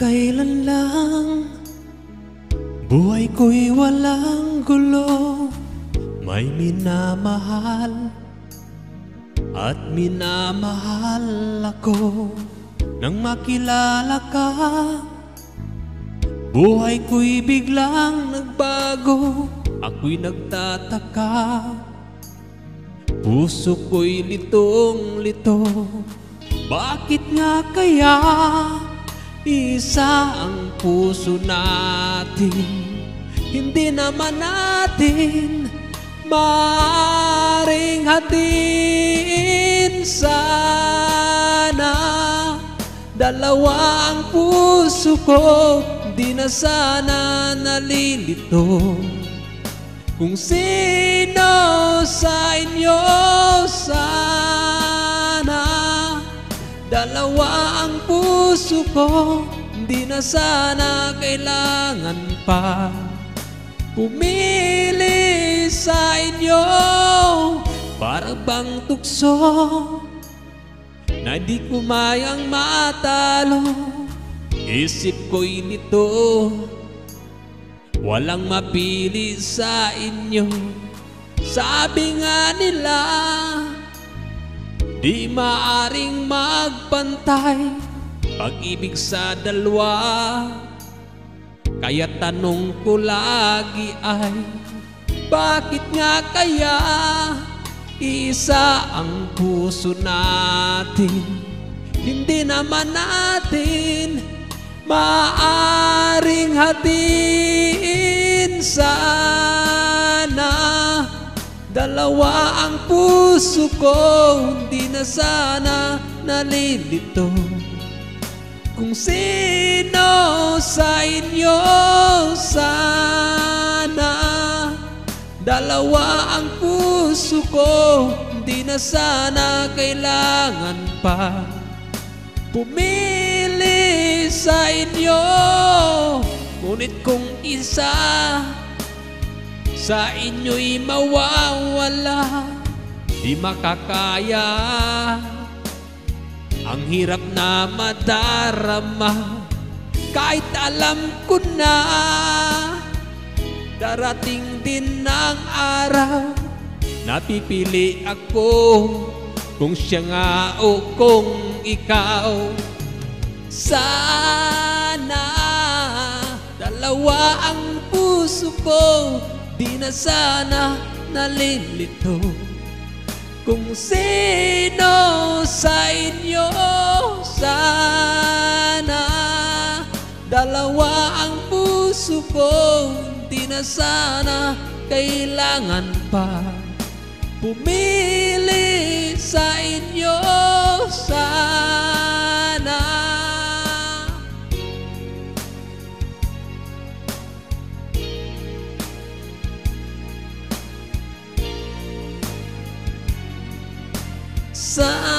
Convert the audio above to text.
kailan lang buhay ko'y walang gulo. May minamahal at minamahal ako. Nang makilala ka, buhay ko'y biglang nagbago. Ako'y nagtataka, puso ko'y litong-lito. Bakit nga kaya isa ang puso natin? Hindi naman natin maaaring hatiin. Sana dalawa ang puso ko, di na sana nalilito. Kung sino sa inyo sana dalawa ang puso ko, di na sana kailangan pa pumili sa inyo. Para bang tukso na di ko mayang matalo. Isip ko'y nito, walang mapili sa inyo. Sabi nga nila, di maaring magpantay pag-ibig sa dalawa. Kaya tanong ko lagi ay, bakit nga kaya isa ang puso natin? Hindi naman natin maaring hatiin. Sana dalawa ang puso ko, hindi na sana nalilito. Kung sino sa inyo sana dalawa ang puso ko, hindi na sana kailangan pa pumili sa inyo. Ngunit kung isa sa inyo'y mawawala, di makakaya. Ang hirap na madarama, kahit alam ko na darating din ang araw. Napipili ako kung siya nga o kung ikaw. Sana dalawa ang puso ko, di na sana nalilito. Kung sino sa inyo sana dalawa ang puso ko, di na sana kailangan pa pumili sa inyo sana. Sana